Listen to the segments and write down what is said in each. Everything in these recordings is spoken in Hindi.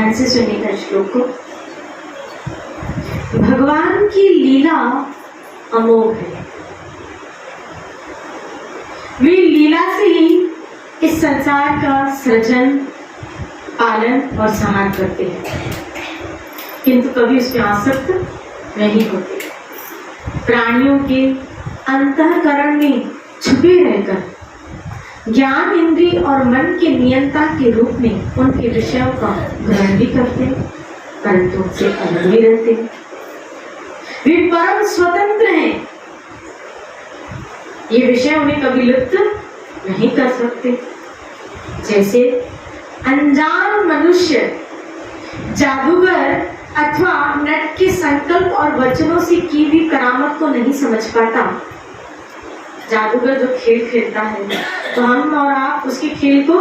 ध्यान से सुनिएगा श्लोक को। भगवान की लीला अमोघ है। वे लीला से ही इस संसार का सृजन, पालन और संहार करते हैं, किंतु कभी उसमें आसक्त नहीं होते। प्राणियों के अंतःकरण में छुपे रहकर ज्ञान इंद्रिय और मन के नियंता के रूप में उनके विषयों का ग्रहण भी करते हैं, परंतु उनसे अलग भी रहते हैं। वे परम स्वतंत्र हैं। ये विषय उन्हें कभी लिप्त नहीं कर सकते। जैसे अनजान मनुष्य जादूगर अथवा नट के संकल्प और वचनों से की हुई करामत को नहीं समझ पाता। जादूगर जो खेल खेलता है तो हम और आप उसके खेल को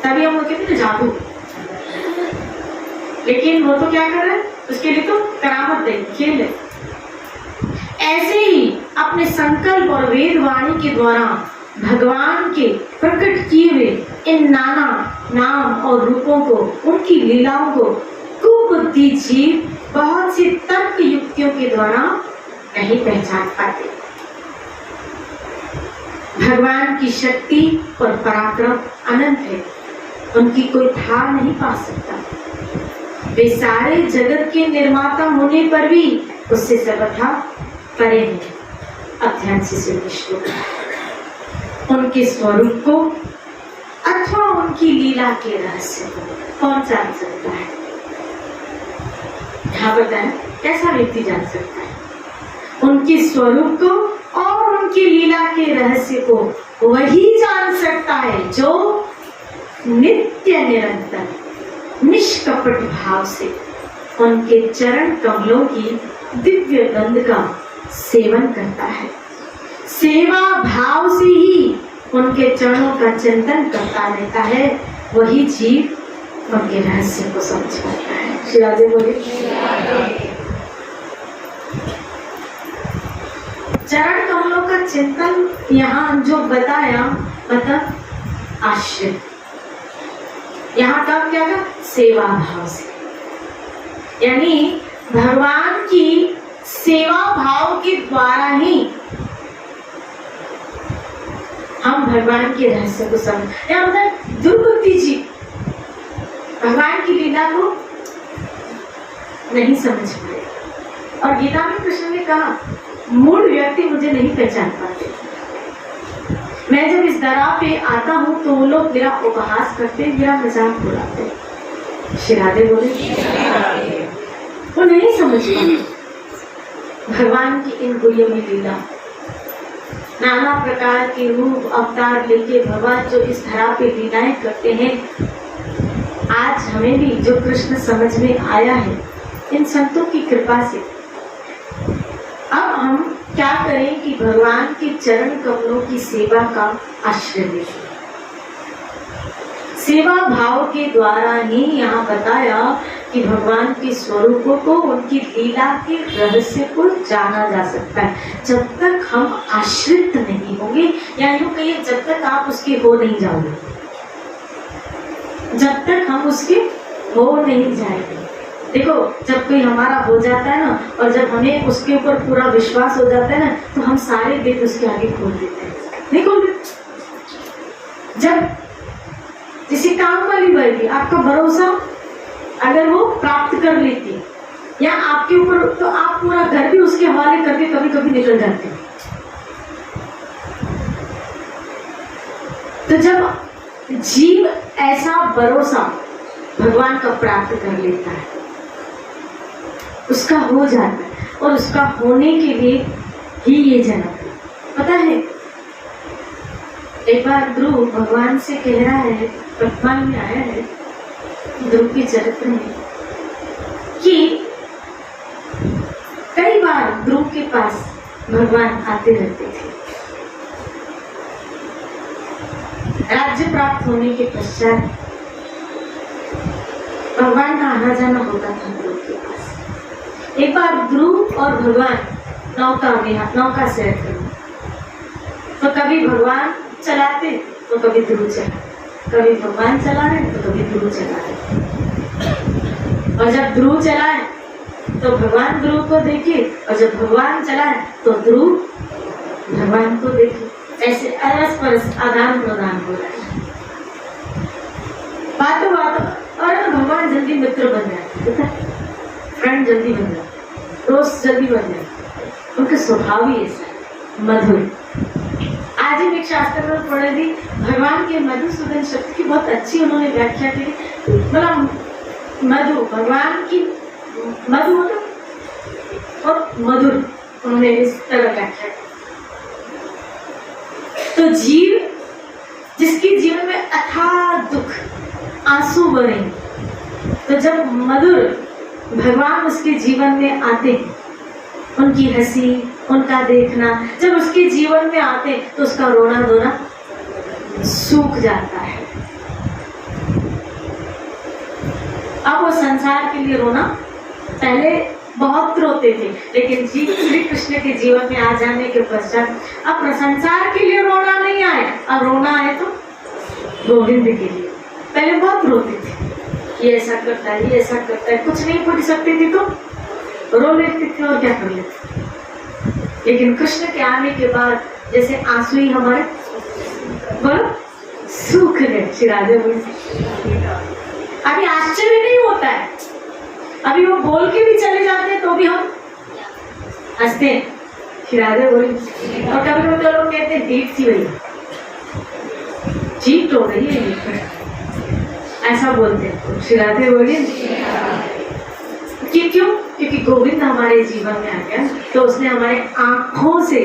तभी हम कहते हैं जादू, लेकिन वो तो क्या कर रहा है, उसके लिए तो करामत है, खेल है। ऐसे ही अपने संकल्प और वेद वाणी के द्वारा भगवान के प्रकट किए हुए इन नाना नाम और रूपों को, उनकी लीलाओं को कुबुद्धि जीव बहुत सी तर्क युक्तियों के द्वारा नहीं पहचान पाते। भगवान की शक्ति और पराक्रम अनंत है, उनकी कोई थाह नहीं पा सकता। वे सारे जगत के निर्माता होने पर भी उससे सर्वथा परे हैं। अब ध्यान से सुनिए श्लोक। उनके स्वरूप को अथवा उनकी लीला के रहस्य को कौन जान सकता है? यहाँ बताएं, कैसा व्यक्ति जान सकता है? उनके स्वरूप को और उनकी लीला के रहस्य को वही जान सकता है जो नित्य निरंतर निष्कपट भाव से उनके चरण कमलों की दिव्य गंध का सेवन करता है। सेवा भाव से ही उनके चरणों का चिंतन करता रहता है, वही जीव उनके रहस्य को समझ पाता है। श्री राधे बोले। चरण कमलों का चिंतन यहाँ जो बताया, मतलब आश्रित, यहाँ का क्या था? सेवा भाव से, यानी भगवान की सेवा भाव के द्वारा ही हम भगवान के रहस्य को समझ, या मतलब दुर्बुद्धि जी भगवान की लीला को नहीं समझ पाए। और गीता में कृष्ण ने कहा, मूढ़ व्यक्ति मुझे नहीं पहचान पाते। मैं जब इस दरा पे आता हूँ तो वो लोग मेरा उपहास करते, मेरा मजाक उड़ाते। श्री राधे बोले। वो नहीं समझ पाते भगवान की इन गुह्यमय लीला। नाना प्रकार के रूप अवतार लेके भगवान जो इस धरा पे लीलाएं करते हैं, आज हमें भी जो कृष्ण समझ में आया है इन संतों की कृपा से, अब हम क्या करें कि भगवान के चरण कमलों की सेवा का आश्रय लें। सेवा भाव के द्वारा ही यहाँ बताया कि भगवान के स्वरूपों को, उनकी लीला के रहस्य को जाना जा सकता है जब तक हम आश्रित नहीं होंगे, या यूं कहिए जब तक आप उसके हो नहीं जाओगे, जब तक हम उसके हो नहीं जाएंगे। देखो, जब कोई हमारा हो जाता है ना, और जब हमें उसके ऊपर पूरा विश्वास हो जाता है ना, तो हम सारे वेद उसके आगे खोल देते हैं, नहीं खोल देते। जब किसी काम वाली वर्गी आपका भरोसा अगर वो प्राप्त कर लेती है या आपके ऊपर, तो आप पूरा घर भी उसके हवाले करके कभी कभी निकल जाते हैं। तो जब जीव ऐसा भरोसा भगवान का प्राप्त कर लेता है, उसका हो जाता है, और उसका होने के लिए ही ये जन्म। पता है, एक बार ध्रुव भगवान से कह रहा है, वर्तमान में आया है ध्रुव के चरित्र में, कि कई बार ध्रुव के पास भगवान आते रहते थे। राज्य प्राप्त होने के पश्चात भगवान का आना जाना होता था ध्रुव के पास। एक बार ध्रुव और भगवान नौका से रहते, तो कभी भगवान चलाते तो कभी ध्रुव चला, कभी भगवान चला रहे तो कभी ध्रुव चला रहे। और जब ध्रुव चलाए तो भगवान ध्रुव को देखे, और जब भगवान चलाए तो ध्रुव भगवान को देखे। ऐसे अरस परस आदान प्रदान हो रहा है। बातों बातों और भगवान जल्दी मित्र बन जाए, फ्रेंड जल्दी बन जाए, दोस्त जल्दी बन जाए। उनका स्वभाव ही ऐसा है, मधुर। आज ही एक शास्त्र में पढ़े थी, भगवान के मधुसूदन शब्द की बहुत अच्छी उन्होंने व्याख्या की। मतलब मधु, भगवान की मधु और मधुर, उन्होंने इस तरह व्याख्या की। तो जीव जिसके जीवन में अथाह दुख, आंसू बहे, तो जब मधुर भगवान उसके जीवन में आते हैं, उनकी हंसी, उनका देखना जब उसके जीवन में आते तो उसका रोना धोना सूख जाता है। अब वो संसार के लिए रोना, पहले बहुत रोते थे, लेकिन श्री कृष्ण के जीवन में आ जाने के पश्चात अब संसार के लिए रोना नहीं आए, अब रोना आए तो गोविंद के लिए। पहले बहुत रोते थे, ये ऐसा करता है, ये ऐसा करता है, कुछ नहीं पूछ सकते थे तो रो लेते थे और क्या कर लेते। लेकिन कृष्ण के आने के बाद जैसे आंसू ही हमारे बोलो सूख गए। श्री राधे बोली, अभी आश्चर्य नहीं होता है, अभी वो बोल के भी चले जाते हैं तो भी हम हंसते हैं। श्री राधे बोली, और कभी कभी तो लोग कहते हैं जीत थी भैया, जीत हो गई है, ऐसा बोलते हैं। श्री राधे बोली कि क्यों? क्योंकि गोविंद हमारे जीवन में आ गया तो उसने हमारे आंखों से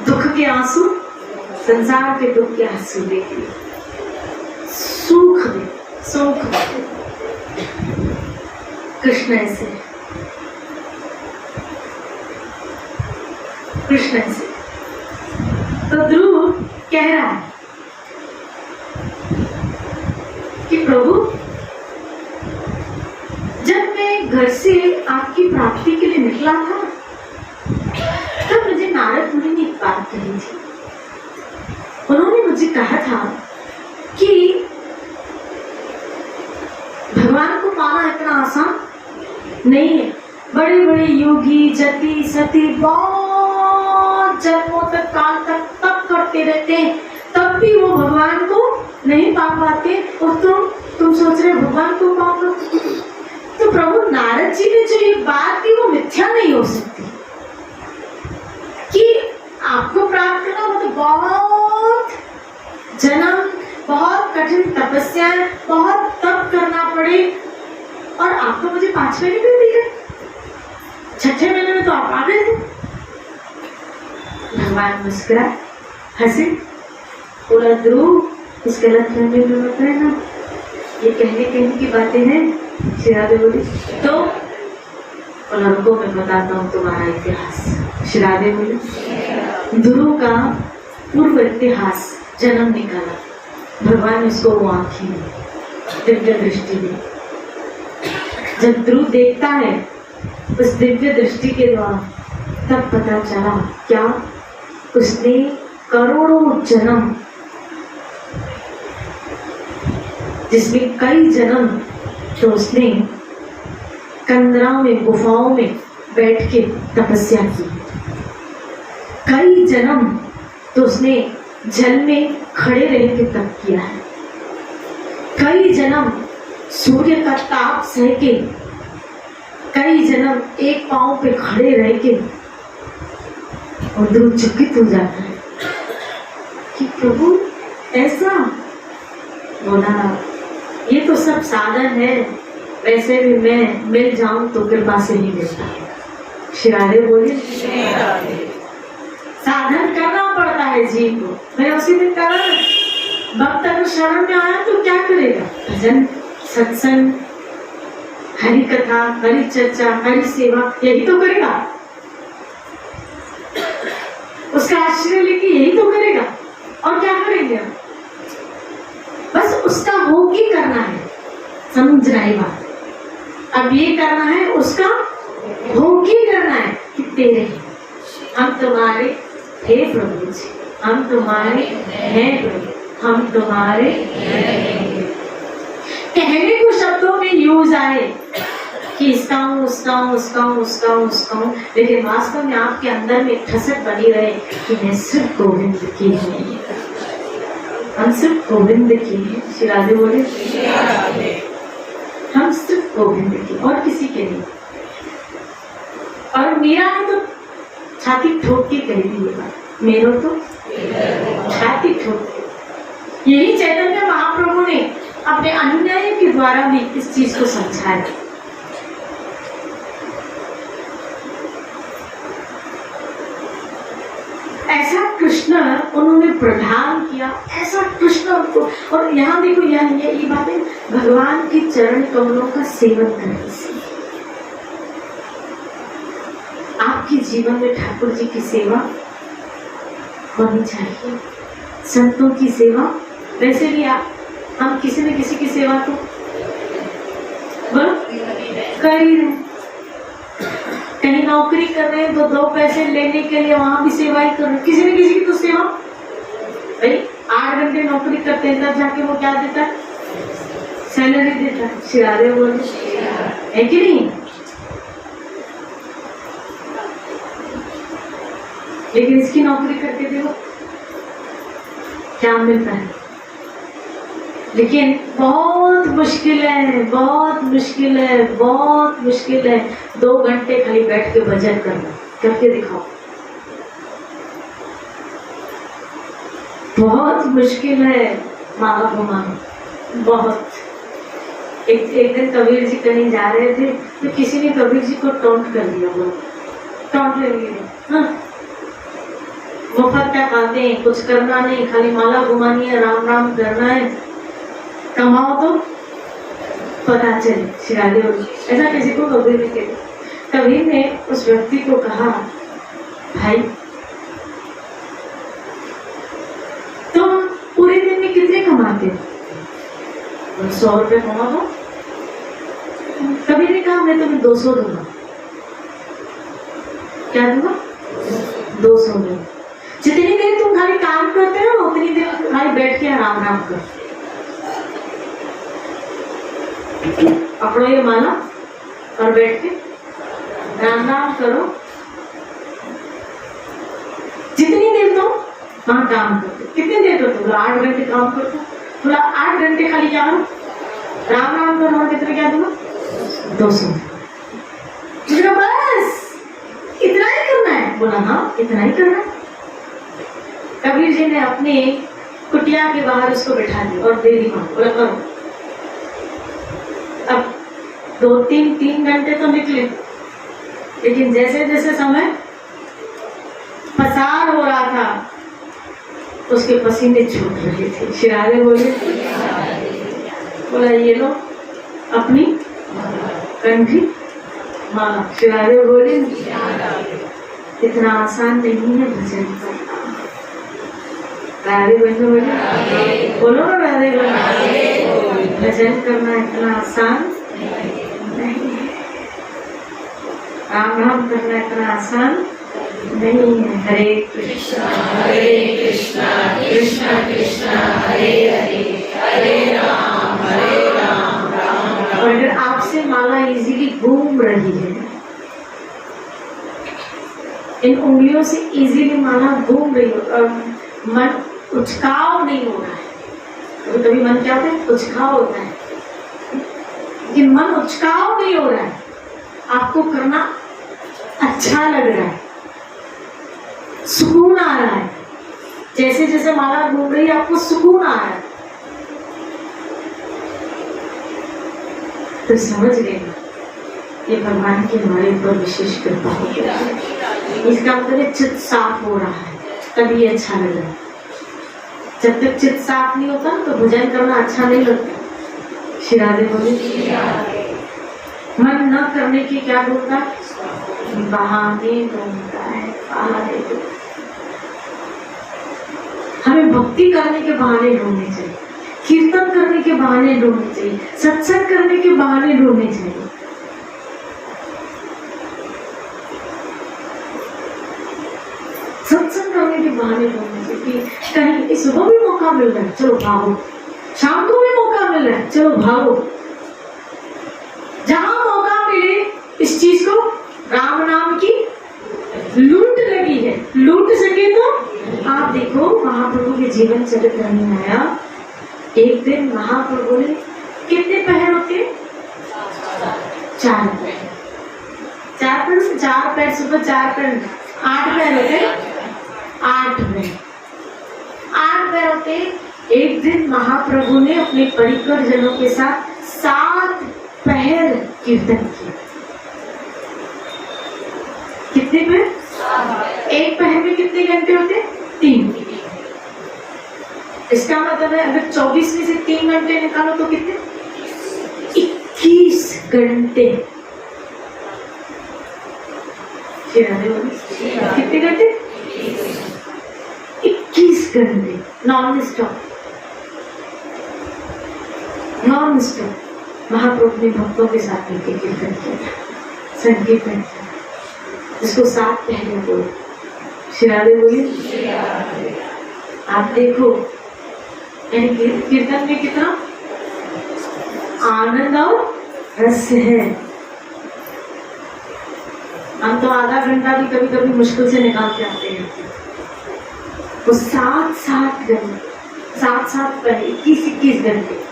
दुख के आंसू, संसार के दुख के आंसू देखे, सूख दे, सूख दे। कृष्ण ऐसे, कृष्ण ऐसे। तो ध्रुव कह रहा है कि प्रभु, जब मैं घर से आपकी प्राप्ति के लिए निकला था तब मुझे नारद मुनि ने एक बात कही थी। उन्होंने मुझे कहा था कि भगवान को पाना इतना आसान नहीं है। बड़े बड़े योगी, जति, सती बहुत जन्मों तक, काल तक तप करते रहते हैं, तब भी वो भगवान को नहीं पा पाते। और तुम सोच रहे भगवान को पाओ, तो प्रभु नारद जी ने जो ये बात की वो मिथ्या नहीं हो सकती कि आपको प्राप्त करना मतलब बहुत जन्म, बहुत कठिन तपस्याएं, बहुत तप करना पड़े, और आपको मुझे 5 महीने में दिए, 6ठे महीने में तो आप आ गए थे। भगवान मुस्कुराए, हंसे, बोला ध्रुव इस गलत फहमी में मत रहना, ये कहने की बातें हैं। श्री राधे बोली तो बोला रुको मैं बताता हूँ तुम्हारा इतिहास। श्री राधे बोली ध्रुव का पूर्व इतिहास जन्म निकाला, भगवान ने उसको वो आंखें दिव्य दृष्टि दी। जब ध्रुव देखता है उस दिव्य दृष्टि के द्वारा, तब पता चला क्या उसने करोड़ों जन्म, जिसमें कई जन्म तो उसने कंदराओं में, गुफाओं में बैठ के तपस्या की, कई जन्म तो उसने जल में खड़े रह के तप किया है, कई जन्म सूर्य का ताप सह के, कई जन्म एक पांव पे खड़े रह के। और ध्रुव चकित हो जाता है कि प्रभु ऐसा बोला, ये तो सब साधन है, वैसे भी मैं मिल जाऊं तो कृपा से ही मिलता। श्री राधे बोली साधन करना पड़ता है जीव को। मैं उसी दिन कहा भक्त अगर शरण में आया तो क्या करेगा? भजन, सत्संग, हरि कथा, हरि चर्चा, हरि सेवा, यही तो करेगा। उसका आश्रय लेके यही तो करेगा, और क्या करेंगे? बस उसका भोग ही करना है, समझना ही बात। अब ये करना है, उसका भोग ही करना है कि तेरे हम तुम्हारे हे प्रभु जी, हम तुम्हारे हैं प्रभु, हम तुम्हारे हैं। कहने को शब्दों यूज आए कि इसका हूँ, उसका हूँ, उसका हूँ, उसका हूँ, उसका हूँ, लेकिन वास्तव में आपके अंदर में ठसक बनी रहे कि मैं सिर्फ गोविंद की हूँ, हम सिर्फ गोविंद की हैं। श्री राधे बोले, हम सिर्फ गोविंद की और किसी के नहीं। और मीरा ने तो छाती ठोक के कही थी ये बात, मेरो तो छाती ठोक के। यही चैतन्य महाप्रभु ने अपने अनुयायी के द्वारा भी इस चीज को समझाया। ऐसा कृष्ण उन्होंने प्रदान किया, ऐसा कृष्ण उनको। और यहाँ देखो, यहाँ ये बातें भगवान के चरण कमलों का सेवन करने से आपके जीवन में ठाकुर जी की सेवा होनी चाहिए, संतों की सेवा। वैसे भी हम किसी न किसी की सेवा तो बोलो कर ही रहे। कहीं नौकरी कर रहे हैं तो 2 पैसे लेने के लिए वहां भी सेवा ही कर रहे हैं, किसी न किसी की तो सेवा। भाई 8 घंटे नौकरी करते हैं, तब जाके वो क्या देता है, सैलरी देता है। शिरारे बोले है कि नहीं? लेकिन इसकी नौकरी करके देखो क्या मिलता है। लेकिन बहुत मुश्किल है, बहुत मुश्किल है, बहुत मुश्किल है 2 घंटे खाली बैठ के भजन करना। करके दिखाओ, बहुत मुश्किल है माला घुमाना, बहुत। एक दिन कबीर जी कहीं जा रहे थे तो किसी ने कबीर जी को टॉन्ट कर दिया, वो टॉन्ट ले लिया। मुफ्त क्या खाते हैं, कुछ करना नहीं, खाली माला घुमानी है, राम राम करना है, कमाओ तो पता चले। शिराधे ऐसा किसी को कबीर ने कहते। कबीर ने उस व्यक्ति को कहा, भाई तुम पूरे दिन में कितने कमाते हो? 100 रुपये कमा दो। कबीर ने कहा, मैं तुम्हें 200 दूंगा। क्या दूंगा? 200 दूंगा। जितनी देर तुम खाली काम करते हो उतनी देर खाली बैठ के आराम आराम करो, पकड़ो ये माला और बैठ के राम राम करो। जितनी देर तुम वहां काम करते, कितनी देर करते हो? 8 घंटे काम करते हो, थोड़ा 8 घंटे खाली क्या करो, राम राम करो। और कितने क्या दूंगा? 200। बस इतना ही करना है? बोला हाँ इतना ही करना है। कबीर जी ने अपनी कुटिया के बाहर उसको बैठा दिया और दे दी मां। बोला करो। अब 2-3 घंटे तो निकले, लेकिन जैसे जैसे समय पसार हो रहा था उसके पसीने छूट रहे थे। शिरारे बोले, बोला ये लो अपनी कंठी माला। शिरारे बोले, इतना आसान नहीं है भजन करना। राधे बहनों बोलो ना, राधे भजन करना इतना आसान नहीं है, राम राम करना इतना आसान नहीं है। हरे कृष्णा कृष्णा कृष्णा हरे हरे, हरे राम राम राम। और अगर आपसे माला इजीली घूम रही है, इन उंगलियों से इजीली माला घूम रही हो और मन उचकाव नहीं हो रहा है। तो कभी मन क्या होता है, उचकाव होता है, लेकिन मन उचकाव नहीं हो रहा है, आपको करना अच्छा लग रहा है, सुकून आ रहा है। जैसे जैसे माला घूम रही है आपको सुकून आ रहा है, तो समझ लेना ये भगवान की हमारे ऊपर विशेष कृपा है। इसका मतलब चित्त साफ हो रहा है तभी अच्छा लग रहा है। जब तक चित्त साफ नहीं होता तो भजन करना अच्छा नहीं लगता। शिराधे बोले, मन न करने की क्या ढूंढता, बहाने ढूंढता है, बहाने। हमें भक्ति करने के बहाने ढूंढने चाहिए, कीर्तन करने के बहाने ढूंढने चाहिए, सत्संग करने के बहाने ढूंढने चाहिए। सत्संग करने के बहाने ढूंढने चाहिए। कहीं सुबह भी मौका मिल रहा है, चलो भागो, शाम को भी मौका मिल रहा है, चलो भागो। जहां मौका मिले इस चीज को, राम नाम की लूट लगी है, लूट सके तो। आप देखो महाप्रभु के जीवन चरित्र में आया, एक दिन महाप्रभु ने कितने पहर होते? 4 पैर। 4 पैर से 4 पैर, सुबह 4 पैर, 8 पैर होते, 8 पैर, 8 पैर होते। एक दिन महाप्रभु ने अपने परिकर जनों के साथ 7 पहर कीर्तन किया। कितने पहर? एक पहर में कितने घंटे होते? 3। इसका मतलब है अगर 24 में से 3 घंटे निकालो तो कितने? 21 घंटे। कितने घंटे? 21 घंटे नॉन स्टॉप, नॉन स्टॉप महाप्रभु ने भक्तों के साथ मिलकर कीर्तन किया, संकीर्तन किया, जिसको 7 पहले बोलो। श्री राधे बोलिए। आप देखो कीर्तन में कितना आनंद और रस है। हम तो आधा घंटा भी कभी कभी मुश्किल से निकाल के आते हैं। वो 7 घंटे, 7 पहले 21 घंटे।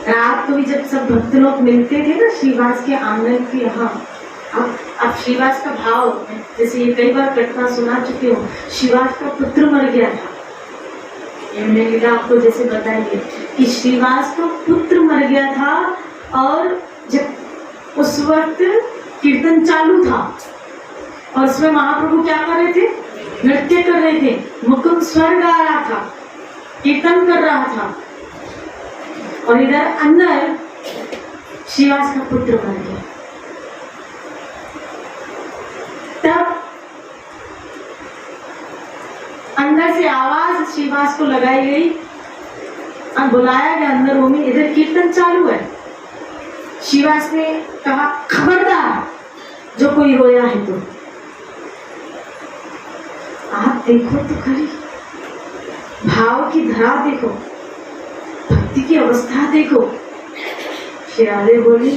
रात को भी जब सब भक्त लोग मिलते थे ना श्रीवास के आंगन के यहाँ, अब श्रीवास का भाव, जैसे ये कई बार घटना सुना चुके हो, श्रीवास का पुत्र मर गया था। ये मैंने आपको जैसे बताएंगे कि श्रीवास का पुत्र मर गया था, और जब उस वक्त कीर्तन चालू था और उसमें महाप्रभु क्या कर रहे थे? नृत्य कर रहे थे, मुकुंद स्वर गा रहा था, कीर्तन कर रहा था, और इधर अंदर श्रीवास का पुत्र मर गया। तब अंदर से आवाज श्रीवास को लगाई गई और बुलाया गया अंदर रूम में, इधर कीर्तन चालू है। श्रीवास ने कहा, खबरदार जो कोई रोया है तो। आप देखो तो खरी, भाव की धरा देखो, भक्ति की अवस्था देखो। श्री राधे बोली,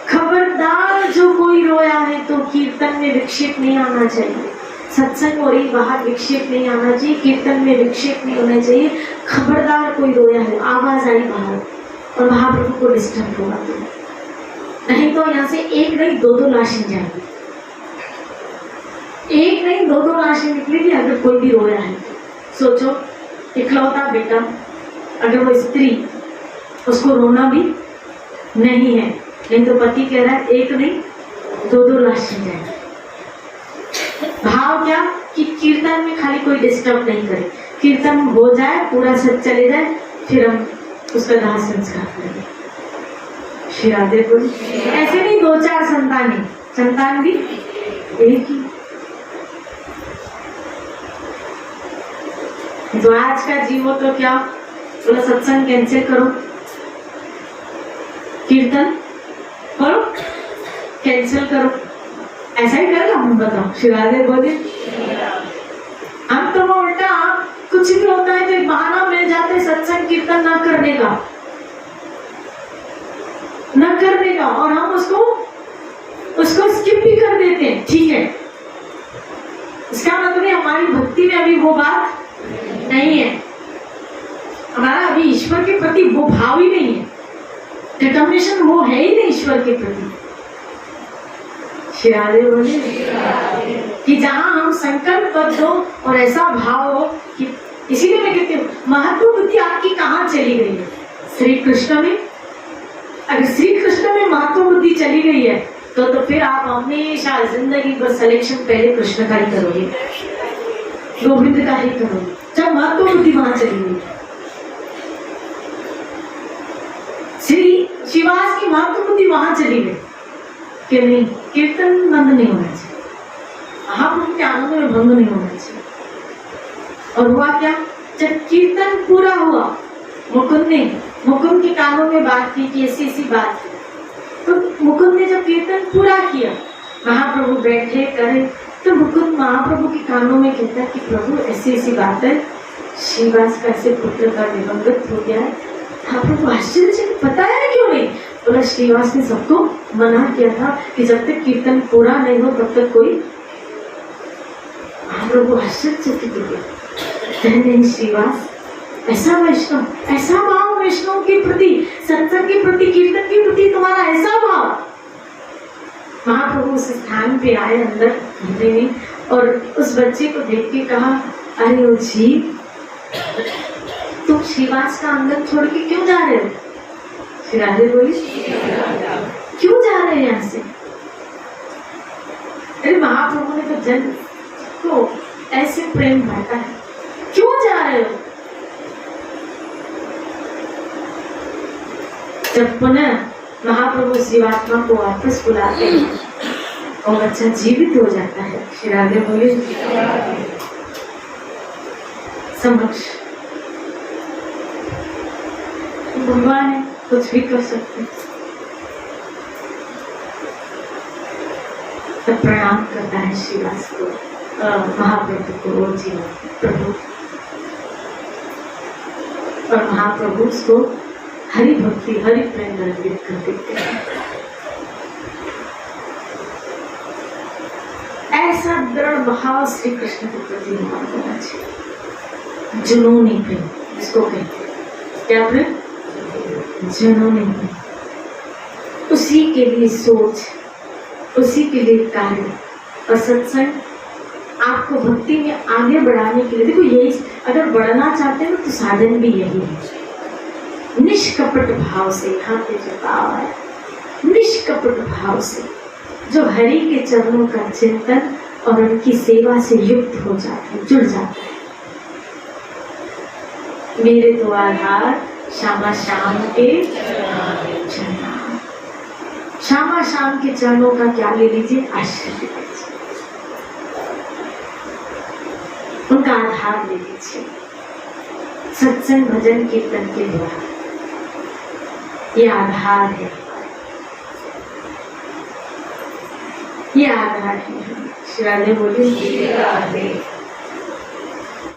खबरदार जो कोई रोया है तो कीर्तन में विक्षेप नहीं आना चाहिए, सत्संग हो रही बाहर विक्षेप नहीं आना चाहिए, कीर्तन में विक्षेप नहीं होना चाहिए। खबरदार कोई रोया है, आवाज आई बाहर और महाप्रभु को डिस्टर्ब होगा तो, नहीं तो यहाँ से एक नहीं 2 लाशें जाएंगी, एक नहीं 2 लाशें निकलेगी अगर कोई भी रोया है। सोचो इकलौता बेटा, अगर वो स्त्री, उसको रोना भी नहीं है, नहीं तो पति कह रहा है एक नहीं 2 लाशें जाएंगी। भाव क्या कि कीर्तन में खाली कोई डिस्टर्ब नहीं करे, कीर्तन हो जाए पूरा सब चले जाए, फिर हम उसका दाह संस्कार करेंगे। श्री राधे बोली, ऐसे नहीं 2-4 संतान भी एक ही। तो आज का जीवो तो क्या बोला, सत्संग कैंसिल करो, कीर्तन करो, कैंसिल करो, ऐसा ही करेगा। हम बताओ श्री राधे बोले, हम तो उल्टा कुछ भी होता है तो एक बहाना मिल जाता है सत्संग कीर्तन न करने का, और हम उसको स्किप भी कर देते हैं। ठीक है, इसका मतलब हमारी भक्ति में अभी वो बात नहीं है, हमारा अभी ईश्वर के प्रति वो भाव ही नहीं है, डिटर्मिनेशन वो है ही नहीं ईश्वर के प्रति। श्री राधे बोले कि जहां हम संकल्पबद्ध हो और ऐसा भाव हो कि, इसीलिए मैं कहती हूँ महत्व बुद्धि आपकी कहाँ चली गई है? श्री कृष्ण में। अगर श्री कृष्ण में महत्व बुद्धि चली गई है तो फिर आप हमेशा जिंदगी भर सिलेक्शन पहले कृष्ण का ही करोगे, गोविंद का ही करोगे, जब महत्व बुद्धि वहां चली गई। श्री शिवास की महत्व बुद्धि वहां चली गई कि नहीं, कीर्तन बंद नहीं होना चाहिए, महाप्रभु के आनंद में भंग नहीं होना चाहिए। और हुआ क्या, जब कीर्तन पूरा हुआ, मुकुंद के कानों में बात की कि ऐसी बात है, तो मुकुंद ने जब कीर्तन पूरा किया, महाप्रभु बैठे करे, तो मुकुंद महाप्रभु के कानों में कहता है कि प्रभु ऐसी बात है, श्रीवास का ऐसे पुत्र का दिवंगत हो गया है, हाँ प्रभु आश्चर्य से बताया क्यों नहीं? बोला श्रीवास ने सबको मना किया था कि जब तक कीर्तन पूरा नहीं हो तब तक कोई। हाँ प्रभु आश्चर्यचकित हो गए। नहीं श्रीवास, ऐसा वैष्णव, ऐसा भाव वैष्णव के प्रति, सत्संग के प्रति, कीर्तन के प्रति तुम्हारा ऐसा भाव। महाप्रभु उस स्थान पे आए अंदर घूमने में और उस बच्चे को देख के कहा, अरे ओ जीव, तुम श्रीवास का आंगन छोड़ के क्यों जा रहे हो? श्री राधे बोली, क्यों जा रहे हैं यहाँ से? अरे महाप्रभु ने तो जन को ऐसे प्रेम बांटा है, क्यों जा रहे हो? जब पुनः महाप्रभु जीवात्मा को वापस बुलाते हैं और बच्चा जीवित हो जाता है, श्री राधे बोले समक्ष भगवान है, कुछ भी कर सकते। तब प्रणाम करता है श्रीवास को, महाप्रभु को, और जीवन प्रभु, और महाप्रभु उसको हरि भक्ति, हरि प्रेम अर्पित कर देते हैं। ऐसा दृढ़ भाव श्री कृष्ण के प्रति होना चाहिए। जुनूनी प्रेम इसको कहते हैं। क्या प्रेम? जुनूनी प्रेम। उसी के लिए सोच, उसी के लिए कार्य और सत्संग आपको भक्ति में आगे बढ़ाने के लिए। देखो यही, अगर बढ़ना चाहते हो तो साधन भी यही है, निष्कपट भाव से। यहाँ पे जो भाव है, निष्कपट भाव से, जो हरि के चरणों का चिंतन और उनकी सेवा से युक्त हो जाते हैं, जुड़ जाते हैं। मेरे तो आधार श्यामा श्याम के चरण, श्यामा श्याम के चरणों का क्या ले लीजिए? आश्रय ले लीजिए, उनका आधार ले लीजिए। सत्संग भजन कीर्तन के द्वारा ये आधार है, ये आधार है। श्री राधे बोले।